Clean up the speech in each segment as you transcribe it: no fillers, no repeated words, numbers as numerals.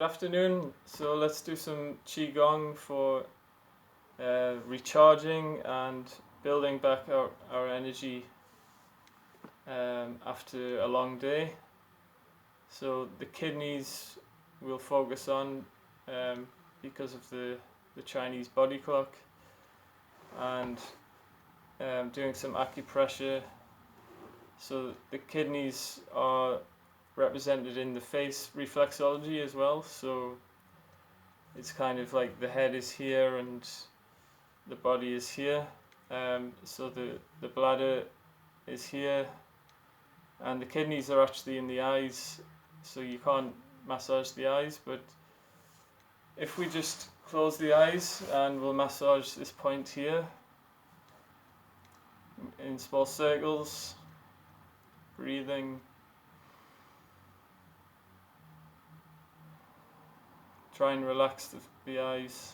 Good afternoon. So let's do some qigong for recharging and building back our energy after a long day. So the kidneys we'll focus on because of the Chinese body clock, and doing some acupressure. So the kidneys are represented in the face reflexology as well. So it's kind of like the head is here and the body is here. So the bladder is here, and the kidneys are actually in the eyes, so you can't massage the eyes. But if we just close the eyes and we'll massage this point here in small circles, breathing, try and relax the eyes.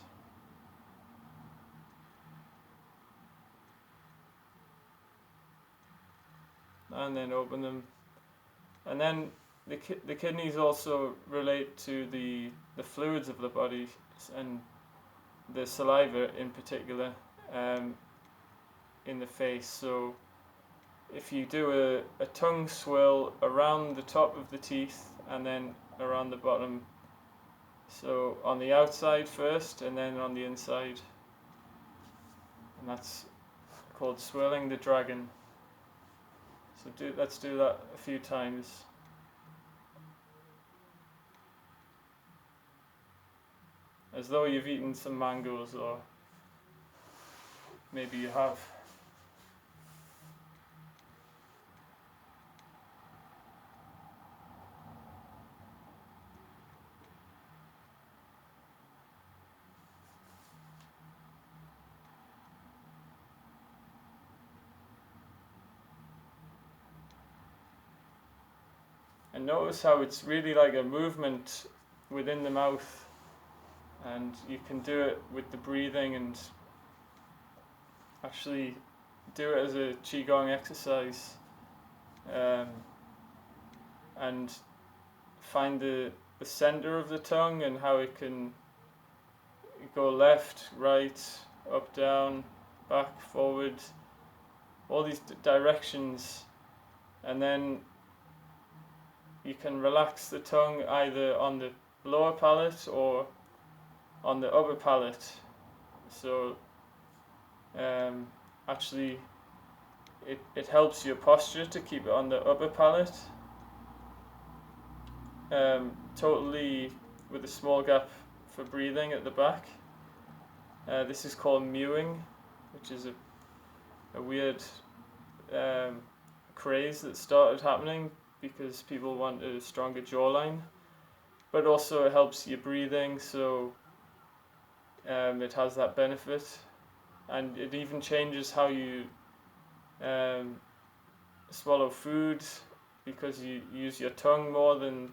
And then open them. And then the kidneys also relate to the fluids of the body, and the saliva in particular, in the face. So if you do a tongue swirl around the top of the teeth and then around the bottom, so on the outside first and then on the inside, and that's called swirling the dragon. So let's do that a few times. As though you've eaten some mangoes, or maybe you have. And notice how it's really like a movement within the mouth, and you can do it with the breathing and actually do it as a qigong exercise, and find the center of the tongue and how it can go left, right, up, down, back, forward, all these directions. And then you can relax the tongue either on the lower palate or on the upper palate. So actually it helps your posture to keep it on the upper palate, totally with a small gap for breathing at the back. This is called mewing, which is a weird craze that started happening because people want a stronger jawline, but also it helps your breathing, so it has that benefit, and it even changes how you swallow food, because you use your tongue more than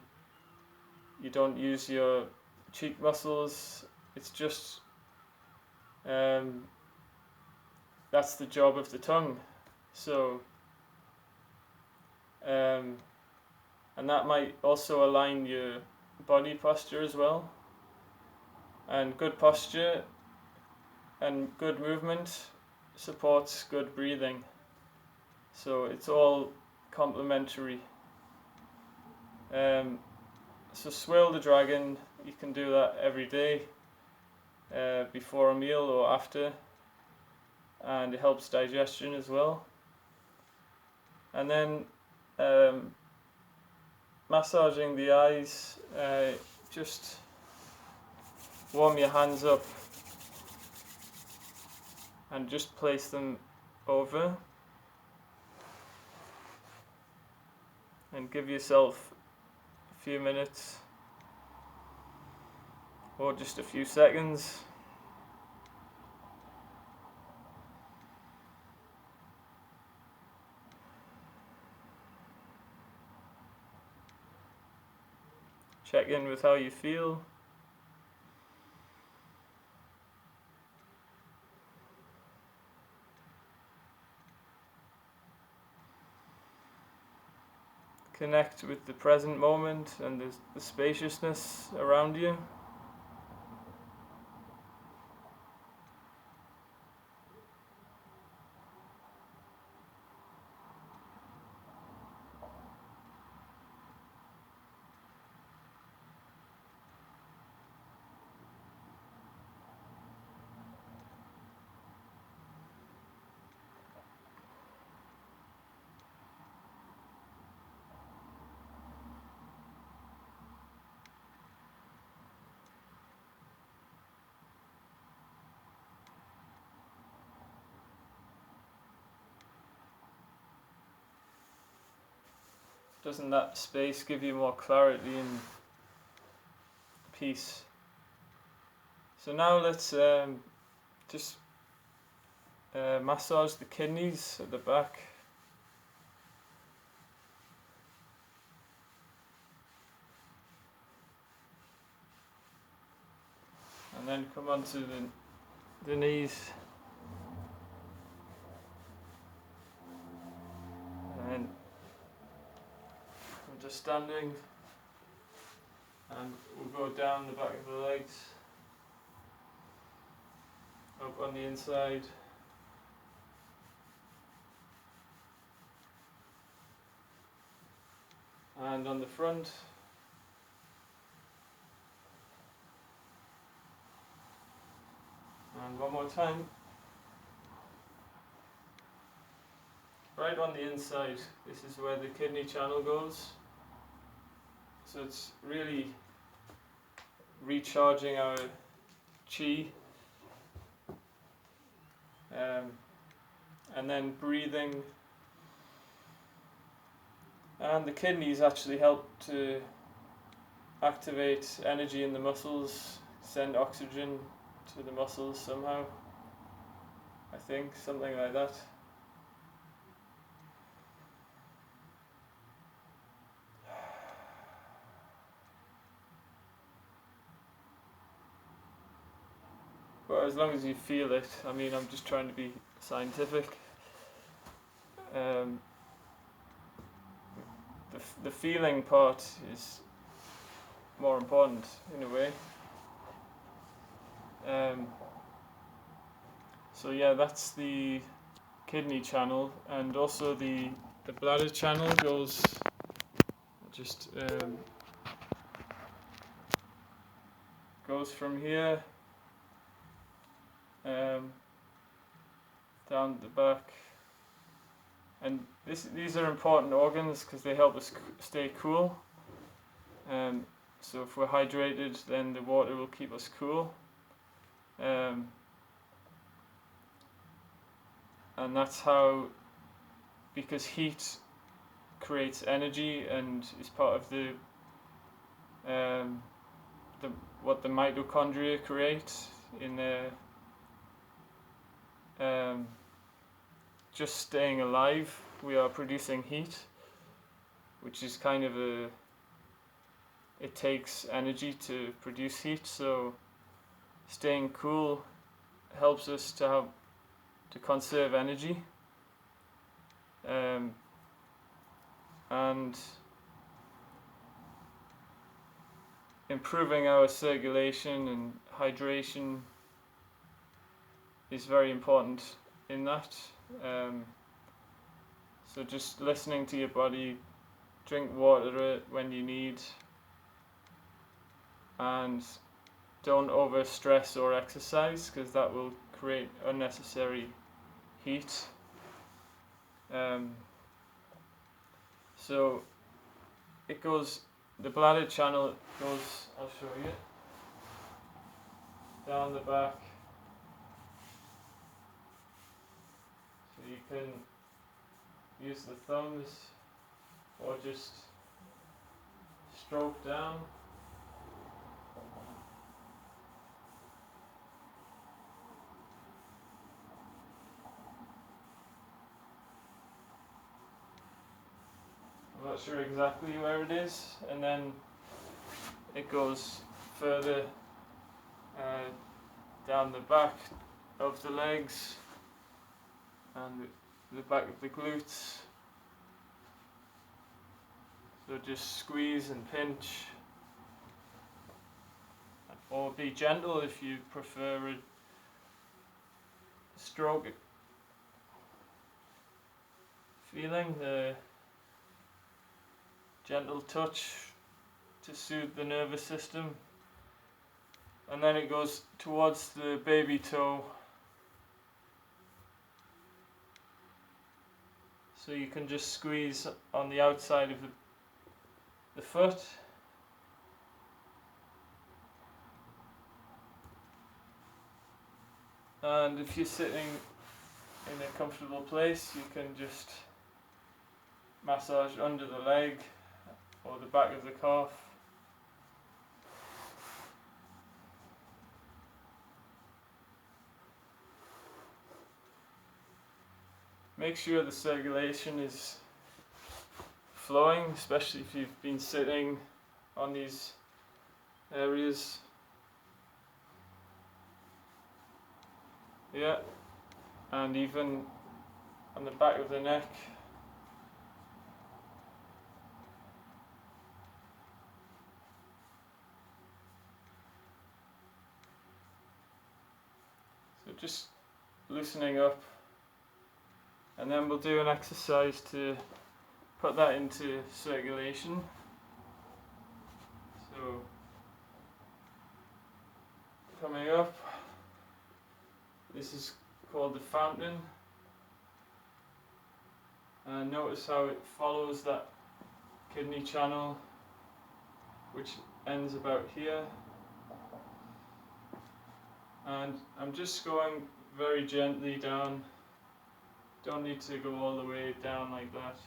you don't use your cheek muscles. It's just that's the job of the tongue. So and that might also align your body posture as well. And good posture and good movement supports good breathing. So it's all complementary. So swirl the dragon, you can do that every day, before a meal or after, and it helps digestion as well. And then massaging the eyes, just warm your hands up and just place them over, and give yourself a few minutes or just a few seconds. Check in with how you feel. connect with the present moment and the spaciousness around you. Doesn't that space give you more clarity and peace? So now let's just massage the kidneys at the back. And then come onto the knees. And we're just standing. And we'll go down the back of the legs. Up on the inside. And on the front. And one more time. Right on the inside, this is where the kidney channel goes. So it's really recharging our chi. And then breathing. And the kidneys actually help to activate energy in the muscles, send oxygen to the muscles somehow. I think, something like that. But as long as you feel it, I mean, I'm just trying to be scientific. The feeling part is more important in a way. So yeah, that's the kidney channel, and also the bladder channel goes just goes from here down the back. And these are important organs because they help us stay cool. So if we're hydrated, then the water will keep us cool. And that's how, because heat creates energy and is part of the what the mitochondria create in just staying alive. We are producing heat, which is kind of it takes energy to produce heat, so staying cool helps us to conserve energy. And improving our circulation and hydration is very important in that. So just listening to your body, drink water when you need, and don't over stress or exercise because that will create unnecessary heat. So it goes, the bladder channel goes, I'll show you, down the back. So you can use the thumbs or just stroke down. I'm not sure exactly where it is, and then it goes further down the back of the legs and the back of the glutes. So just squeeze and pinch, or be gentle if you prefer a stroke feeling, the gentle touch to soothe the nervous system. And then it goes towards the baby toe. So you can just squeeze on the outside of the foot. And if you're sitting in a comfortable place, you can just massage under the leg or the back of the calf. Make sure the circulation is flowing, especially if you've been sitting on these areas. Yeah, and even on the back of the neck. So just loosening up, and then we'll do an exercise to put that into circulation. So coming up, this is called the fountain, and notice how it follows that kidney channel, which ends about here. And I'm just going very gently down, don't need to go all the way down like that.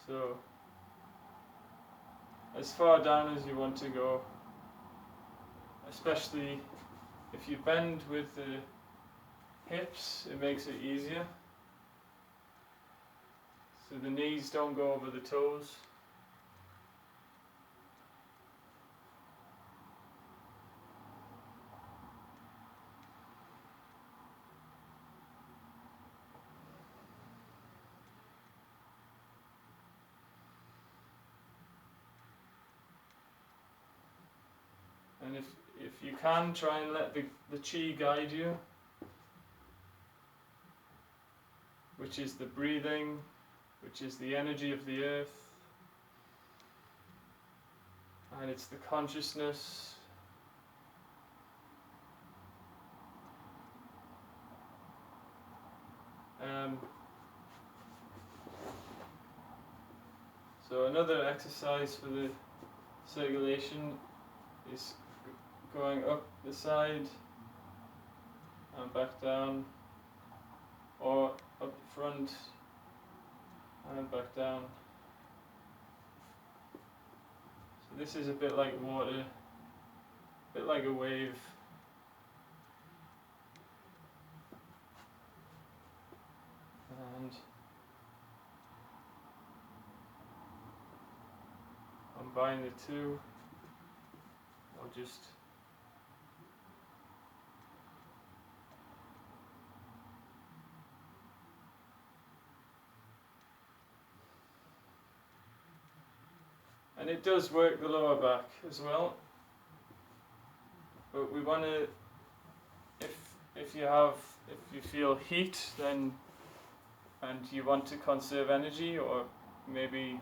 So as far down as you want to go, especially if you bend with the hips, it makes it easier. So the knees don't go over the toes. And if you can, try and let the chi guide you, which is the breathing, which is the energy of the earth, and it's the consciousness. So another exercise for the circulation is going up the side and back down, or up the front and back down. So this is a bit like water, a bit like a wave. And combine the two, or just and it does work the lower back as well, but we want to, if you feel heat, then, and you want to conserve energy, or maybe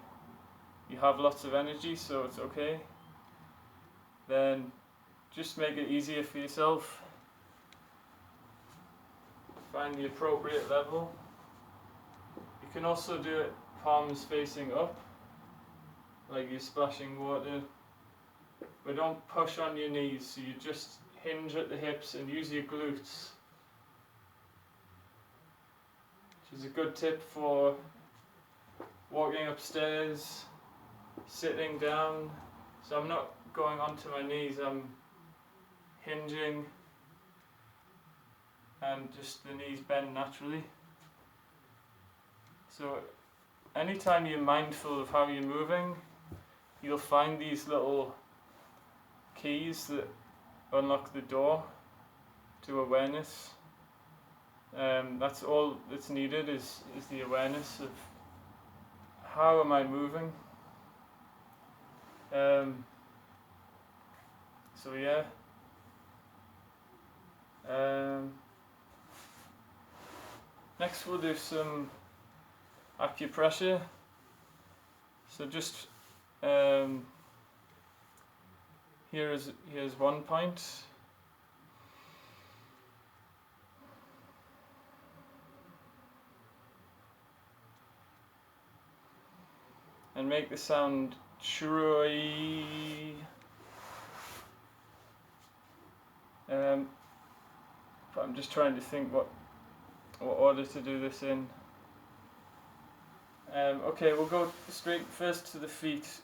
you have lots of energy, so it's okay, then just make it easier for yourself. Find the appropriate level. You can also do it palms facing up, like you're splashing water, but don't push on your knees, so you just hinge at the hips and use your glutes, which is a good tip for walking upstairs, sitting down. So I'm not going onto my knees, I'm hinging, and just the knees bend naturally. So anytime you're mindful of how you're moving, you'll find these little keys that unlock the door to awareness. That's all that's needed is the awareness how am I moving? So yeah. Next we'll do some acupressure. So just here's one point. And make the sound chui. But I'm just trying to think what order to do this in. Okay, we'll go straight first to the feet,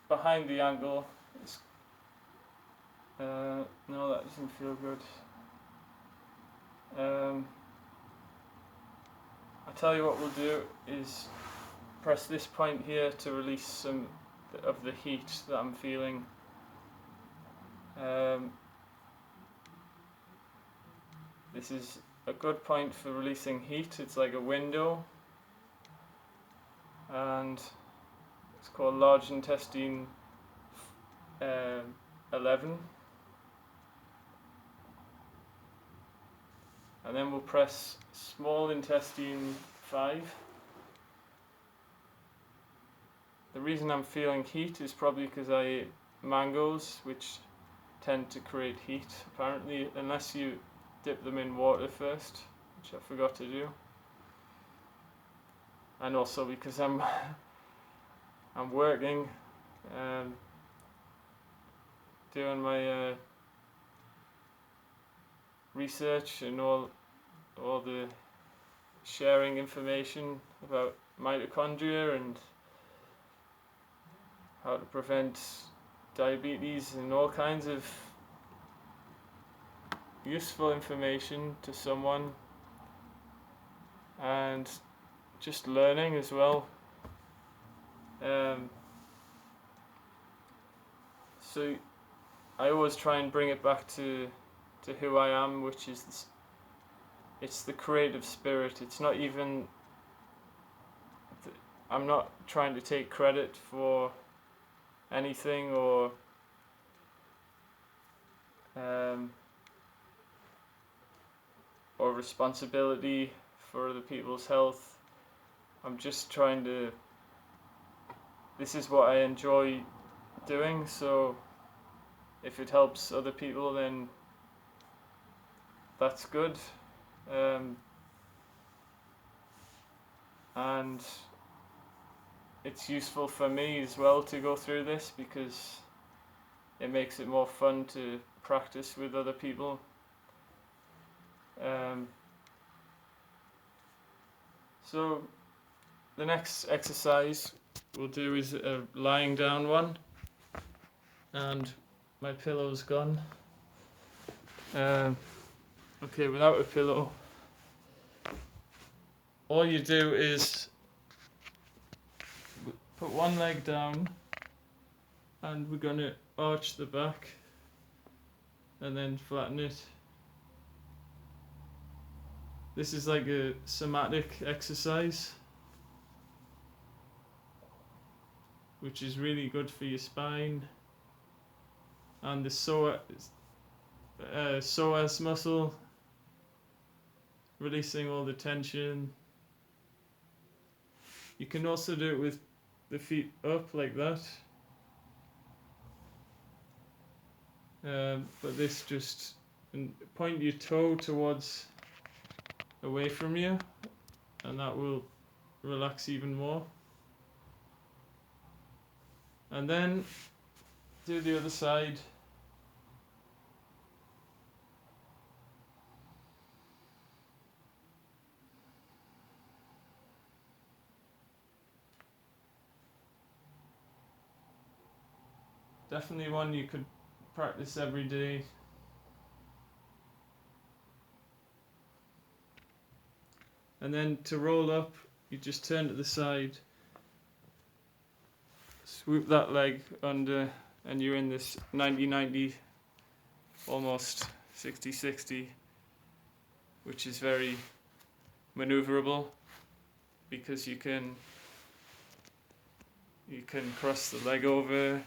behind the ankle. No, that doesn't feel good. I'll tell you what we'll do is press this point here to release some of the heat that I'm feeling. This is a good point for releasing heat. It's like a window, and it's called large intestine 11. And then we'll press small intestine 5. The reason I'm feeling heat is probably because I ate mangoes, which tend to create heat, apparently, unless you dip them in water first, which I forgot to do. And also because I'm working, doing my research and all the sharing information about mitochondria and how to prevent diabetes and all kinds of useful information to someone, and just learning as well. So I always try and bring it back to who I am, which is it's the creative spirit. It's not even I'm not trying to take credit for anything or responsibility for other people's health. I'm just trying to, this is what I enjoy doing, so if it helps other people, then that's good. And it's useful for me as well to go through this because it makes it more fun to practice with other people. So the next exercise we'll do is a lying down one, and my pillow's gone. Okay, without a pillow, all you do is put one leg down, and we're going to arch the back and then flatten it. This is like a somatic exercise, which is really good for your spine and the psoas muscle, releasing all the tension. You can also do it with the feet up like that, but this just point your toe towards away from you, and that will relax even more. And then do the other side. Definitely one you could practice every day. And then to roll up, you just turn to the side, swoop that leg under, and you're in this 90-90, almost 60-60, which is very maneuverable because you can You can cross the leg over,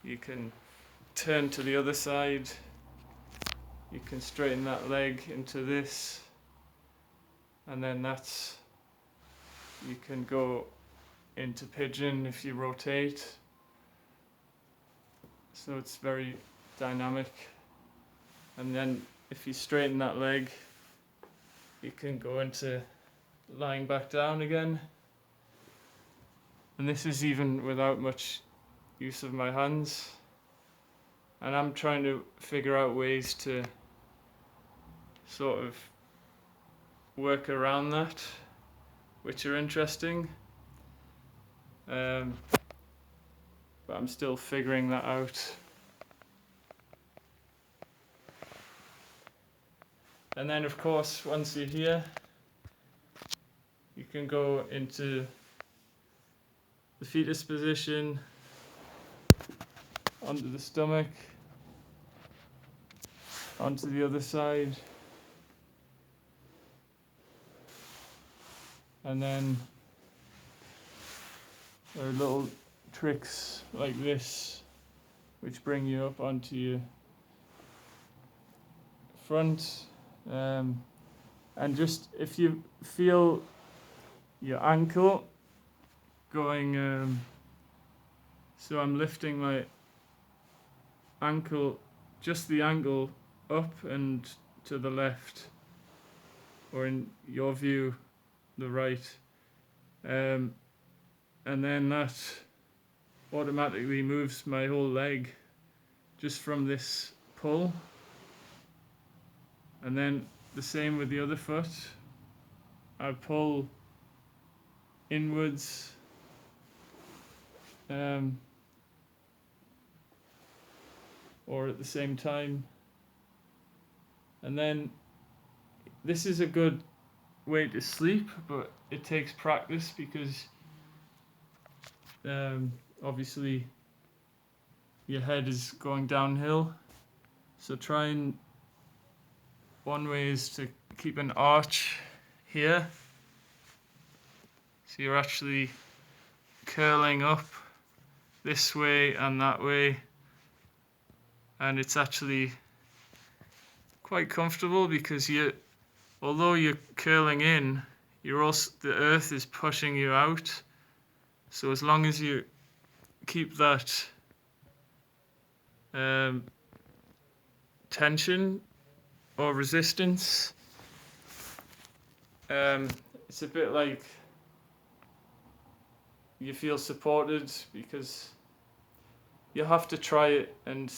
you can turn to the other side, you can straighten that leg into this, and then you can go into pigeon if you rotate. So it's very dynamic. And then if you straighten that leg, you can go into lying back down again. And this is even without much use of my hands. And I'm trying to figure out ways to sort of work around that, which are interesting. But I'm still figuring that out. And then of course, once you're here, you can go into the fetus position, onto the stomach, onto the other side, and then there are little tricks like this which bring you up onto your front, and just if you feel your ankle going, so I'm lifting my ankle, just the ankle up and to the left, or in your view the right, and then that automatically moves my whole leg just from this pull. And then the same with the other foot. I pull inwards, or at the same time. And then this is a good way to sleep, but it takes practice because obviously your head is going downhill. So one way is to keep an arch here. So you're actually curling up this way and that way, and it's actually quite comfortable because although you're curling in, the earth is pushing you out. So as long as you keep that tension or resistance, it's a bit like you feel supported, because you have to try it and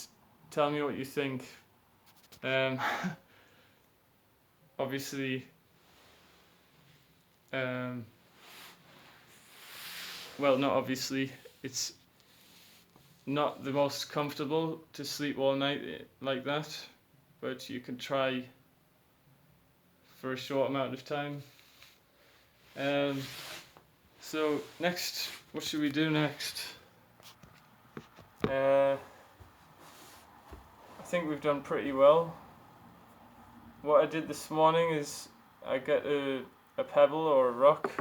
tell me what you think. Obviously, well, not obviously, it's not the most comfortable to sleep all night like that, but you can try for a short amount of time. So next, what should we do next? I think we've done pretty well. What I did this morning is I get a pebble or a rock,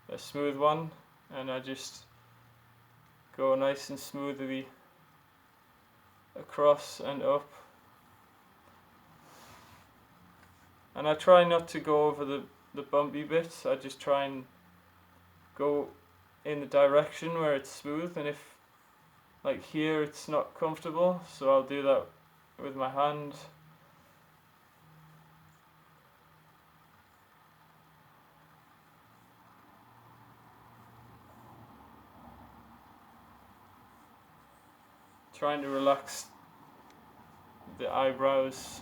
a smooth one, and I just go nice and smoothly across and up. And I try not to go over the bumpy bits. I just try and go in the direction where it's smooth, and if like here it's not comfortable, so I'll do that with my hand. Trying to relax the eyebrows.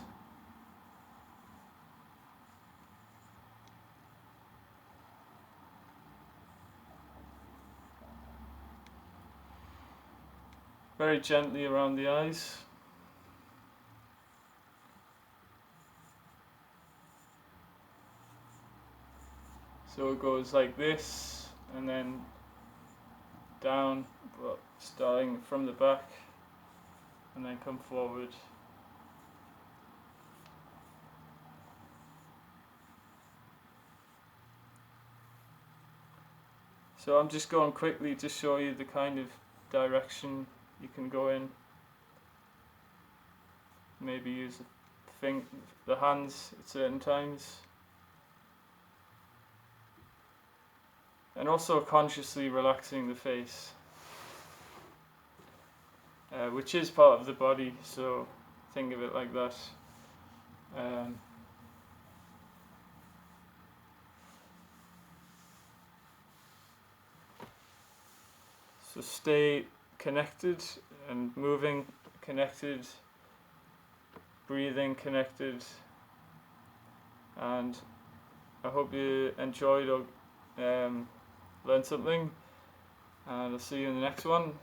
Very gently around the eyes. So it goes like this, and then down, but starting from the back, and then come forward. So I'm just going quickly to show you the kind of direction you can go in. Maybe use the hands at certain times. And also consciously relaxing the face, which is part of the body, so think of it like that. So stay connected and moving connected, breathing connected, and I hope you enjoyed or learned something, and I'll see you in the next one.